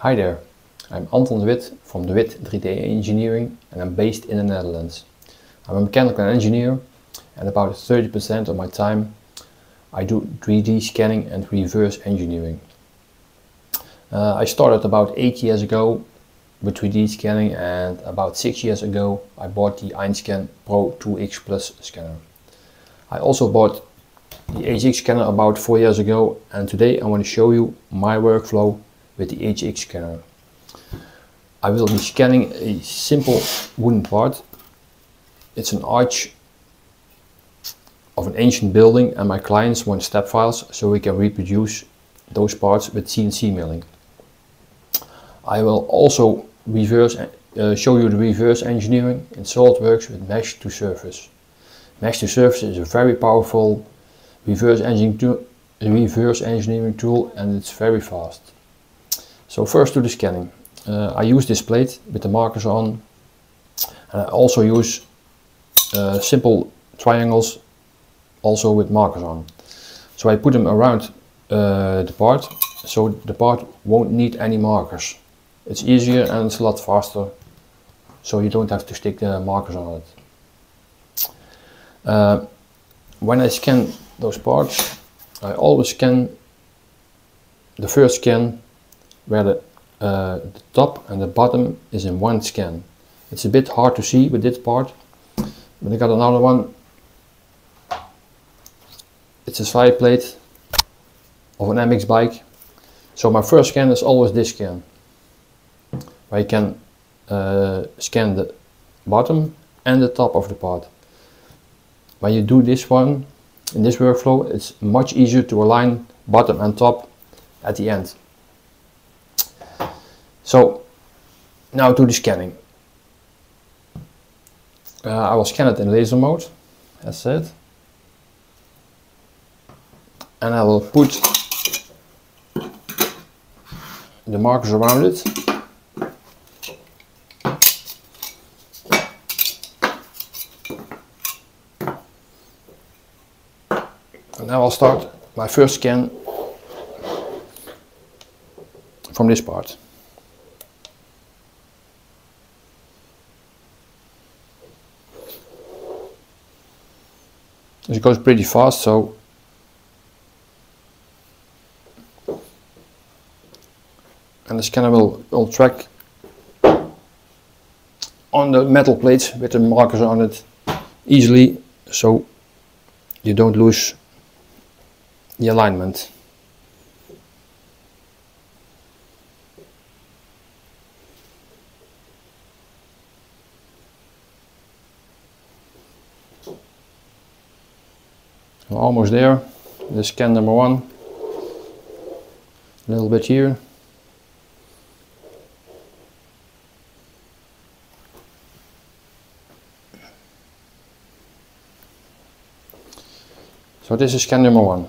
Hi there, I'm Anton from the 3D Engineering and I'm based in the Netherlands. I'm a mechanical engineer and about 30% of my time I do 3D scanning and reverse engineering. I started about 8 years ago with 3D scanning, and about 6 years ago I bought the EinScan Pro 2X Plus scanner. I also bought the HX scanner about 4 years ago, and today I want to show you my workflow with the HX scanner. I will be scanning a simple wooden part. It's an arch of an ancient building, and my clients want step files so we can reproduce those parts with CNC milling. I will also show you the reverse engineering in SolidWorks with Mesh2Surface. Mesh2Surface is a very powerful reverse engineering tool, and it's very fast. So first to the scanning. I use this plate with the markers on, and I also use simple triangles also with markers on. So I put them around the part, so the part won't need any markers. It's easier and it's a lot faster, so you don't have to stick the markers on it. When I scan those parts, I always scan the first scan where the top and the bottom is in one scan. It's a bit hard to see with this part, but I got another one. It's a side plate of an MX bike. So my first scan is always this scan, where you can scan the bottom and the top of the part. When you do this one, in this workflow, it's much easier to align bottom and top at the end. So now to the scanning. I will scan it in laser mode, as said, and I will put the markers around it. And now I'll start my first scan from this part. It goes pretty fast, so and the scanner will track on the metal plates with the markers on it easily, so you don't lose the alignment. I'm almost there. The scan number one, a little bit here. So this is scan number one.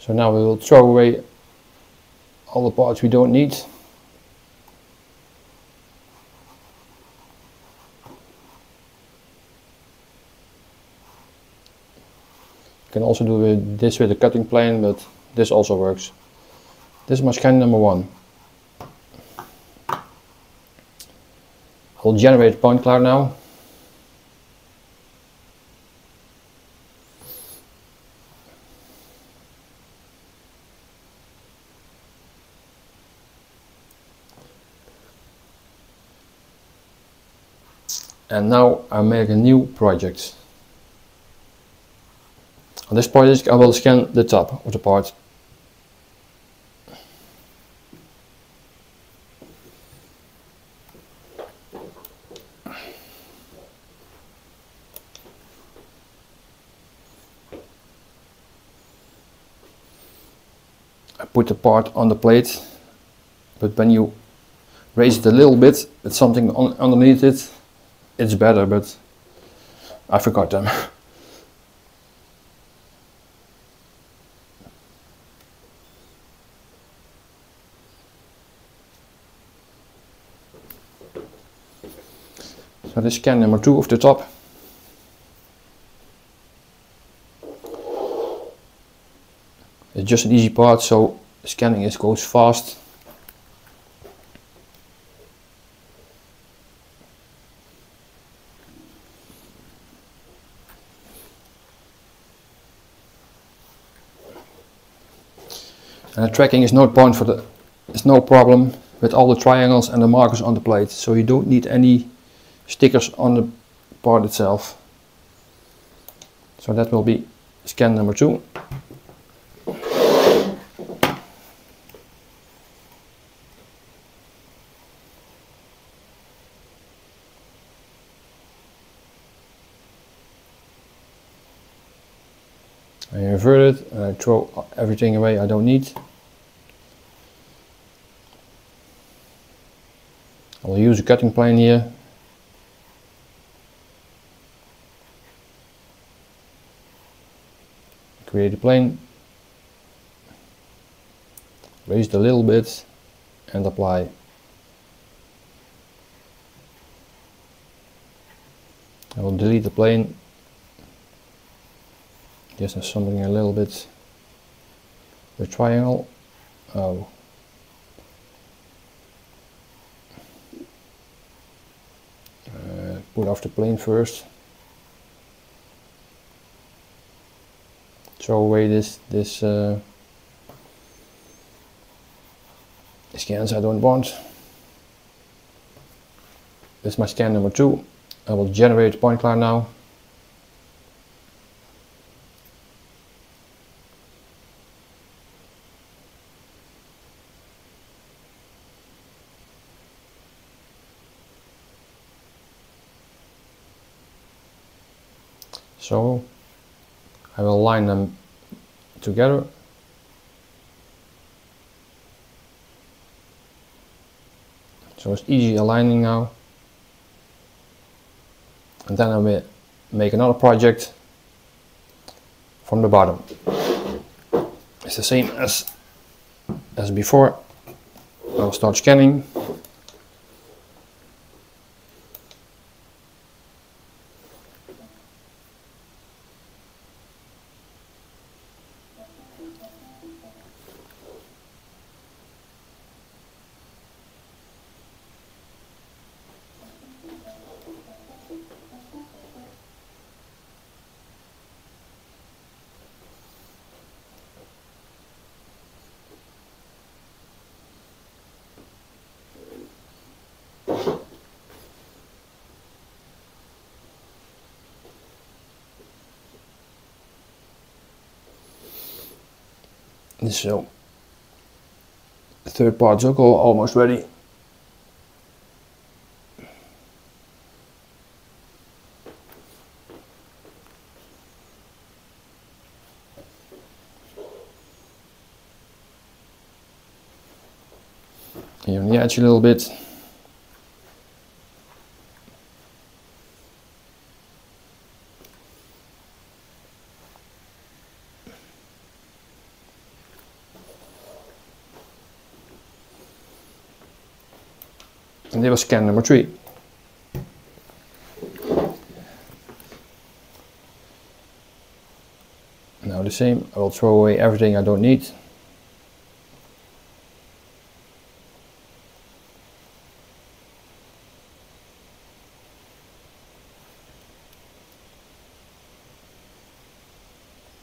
So now we will throw away all the parts we don't need. You can also do this with a cutting plane, but this also works. This is my scan number one. I'll generate a point cloud now. And now I make a new project. On this project I will scan the top of the part. I put the part on the plate, but when you raise it a little bit with something underneath it, it's better, but I forgot them. So this is scan number 2 of the top. It's just an easy part, so scanning goes fast. And the tracking is no point for the, it's no problem with all the triangles and the markers on the plate, so you don't need any stickers on the part itself. So that will be scan number 2. I invert it and I throw everything away I don't need. I will use a cutting plane here. Create a plane, raise it a little bit and apply. I will delete the plane. Yes, there's something a little bit. The triangle. Oh. Put off the plane first. Throw away this scans I don't want. This is my scan number 2. I will generate a point cloud now. So I will line them together. So it's easy aligning now. And then I will make another project from the bottom. It's the same as before. I will start scanning. So the third part's ook al almost ready. Here on the edge a little bit. And dit was scan number 3. Now the same, I will throw away everything I don't need.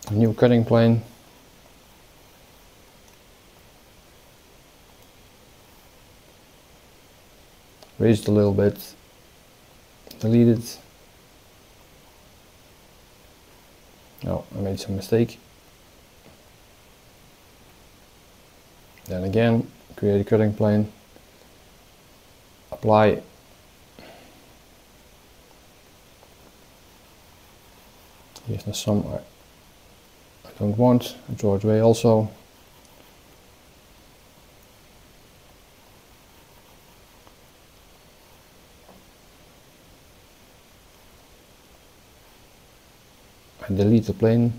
A new cutting plane. Raise it a little bit, delete it. Oh, I made some mistake. Then again, create a cutting plane, apply. Here's some I don't want, I throw it away also. I delete the plane,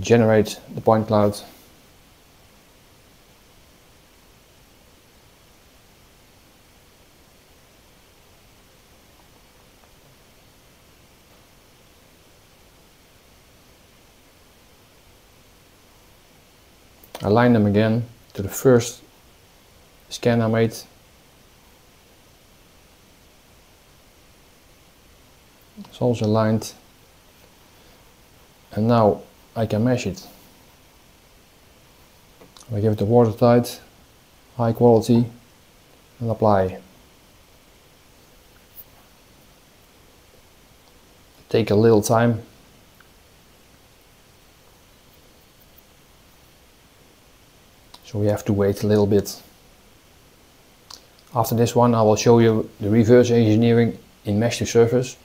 generate the point cloud, Align them again to the first scan I made. It's also aligned, and now I can mesh it. I give it a watertight, high quality, and apply. Take a little time. So we have to wait a little bit. After this one I will show you the reverse engineering in Mesh2Surface,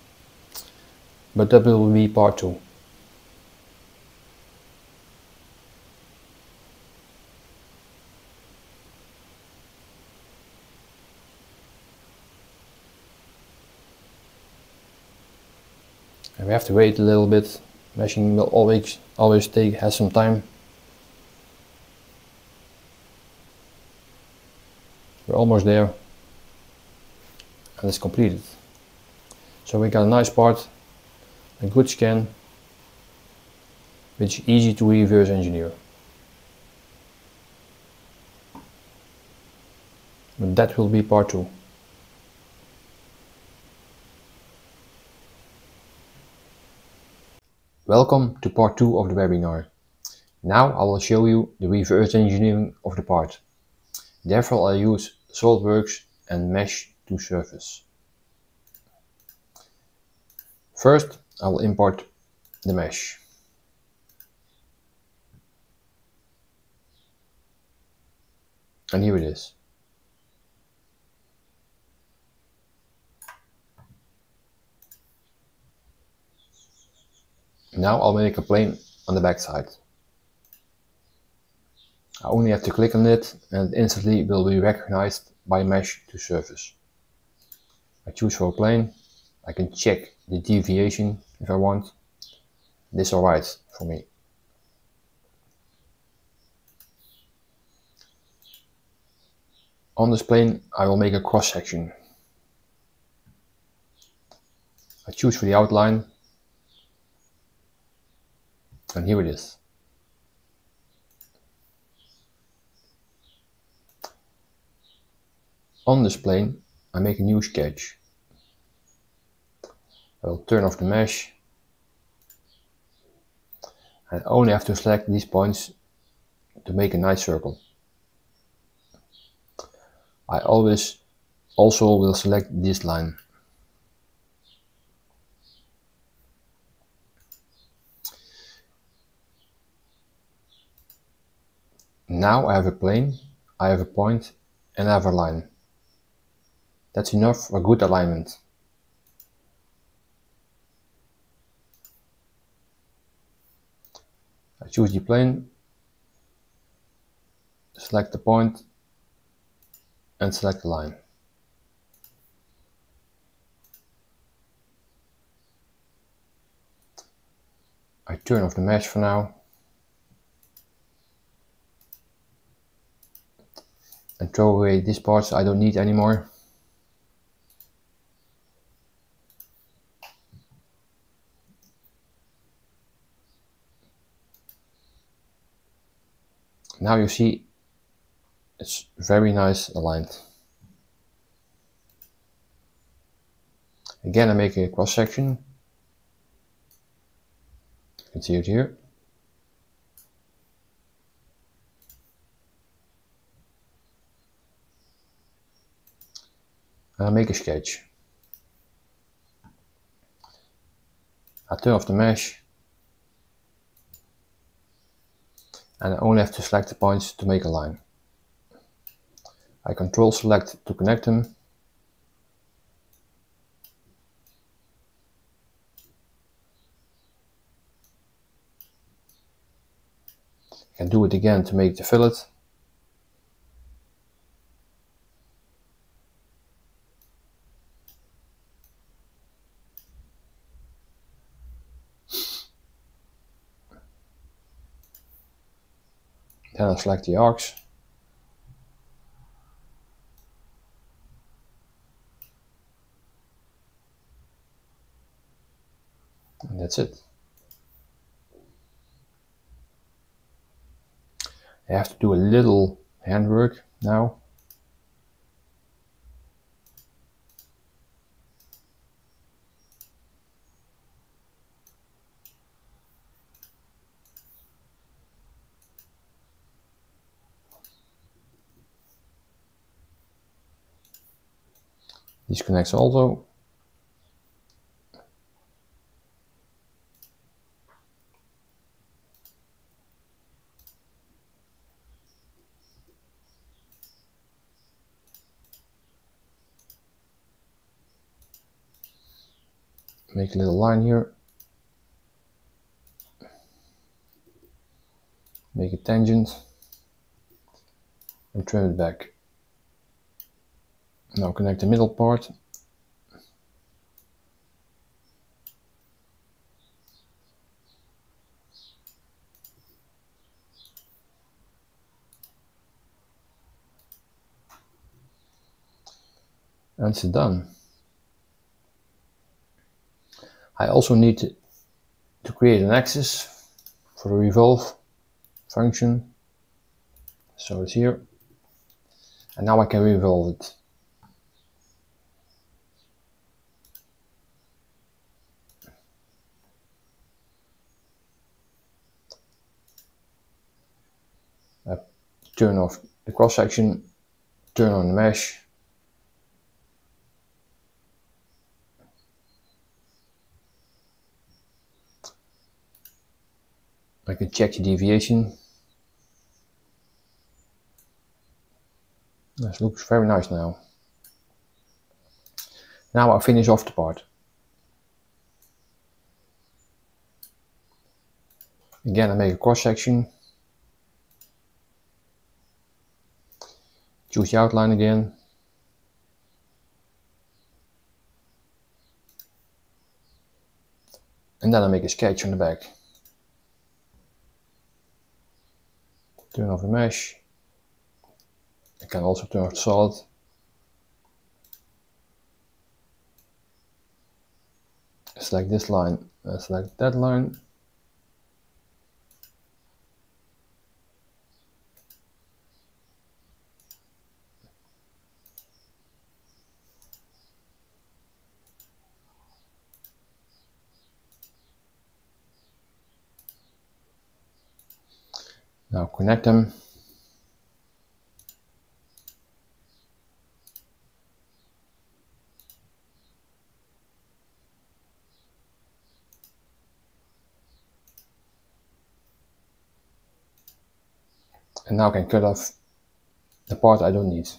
but that will be part 2. And we have to wait a little bit. Meshing will always has some time. We're almost there, and it's completed. So we got a nice part, a good scan, which is easy to reverse engineer. But that will be part 2. Welcome to part 2 of the webinar. Now I will show you the reverse engineering of the part. Therefore I use SolidWorks and Mesh2Surface. First I will import the mesh. And here it is. Now I'll make a plane on the back side. I only have to click on it and it instantly will be recognized by Mesh2Surface. I choose for a plane. I can check the deviation if I want. This is alright for me. On this plane I will make a cross section. I choose for the outline, and here it is. On this plane I make a new sketch. I will turn off the mesh. I only have to select these points to make a nice circle. I always also will select this line. Now I have a plane, I have a point, and I have a line. That's enough for good alignment. I choose the plane, select the point, and select the line. I turn off the mesh for now and throw away these parts I don't need anymore. Now you see it's very nice aligned. Again I make a cross section. You can see it here. And I make a sketch. I turn off the mesh. And I only have to select the points to make a line. I control select to connect them. I can do it again to make the fillet. Then I select the arcs. And that's it. I have to do a little handwork now. Disconnects also. Make a little line here. Make a tangent. And trim it back. Now connect the middle part. And it's done. I also need to create an axis for the revolve function. So it's here. And now I can revolve it. I turn off the cross section, turn on the mesh. I can check the deviation. This looks very nice now. Now I'll finish off the part. Again, I make a cross section. Choose the outline again. And then I make a sketch on the back. Turn off the mesh. I can also turn off the solid. Select this line and select that line. Now connect them. And now I can cut off the part I don't need.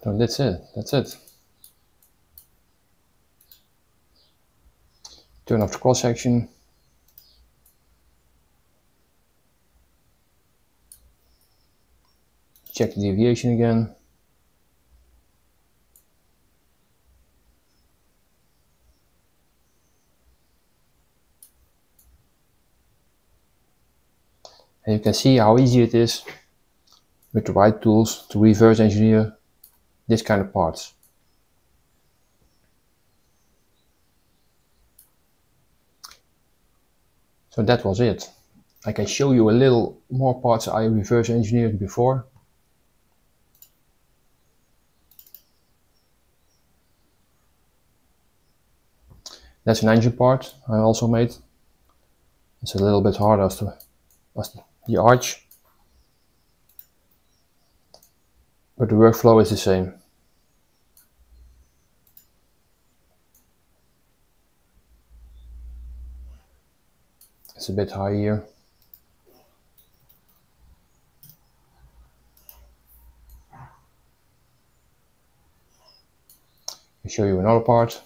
So that's it. Turn off the cross section. Check the deviation again. And you can see how easy it is with the right tools to reverse engineer this kind of parts. So that was it. I can show you a little more parts I reverse engineered before. That's an engine part I also made. It's a little bit harder as the arch, but the workflow is the same. It's a bit high here. I'll show you another part.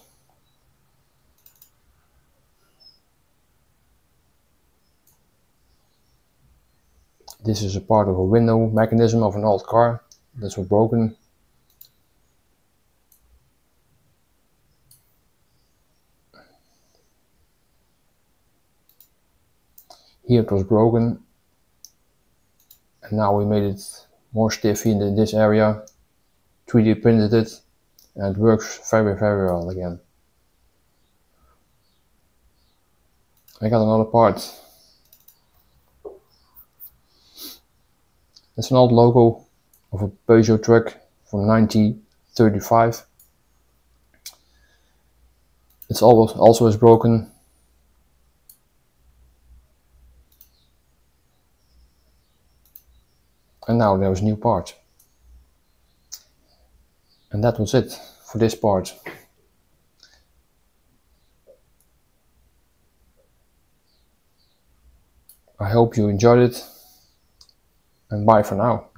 This is a part of a window mechanism of an old car that was broken. Here it was broken, and now we made it more stiff in this area 3D printed it, and it works very well again. I got another part. It's an old logo of a Peugeot truck from 1935. It's also is broken. And now there's a new part. And that was it for this part. I hope you enjoyed it, and bye for now.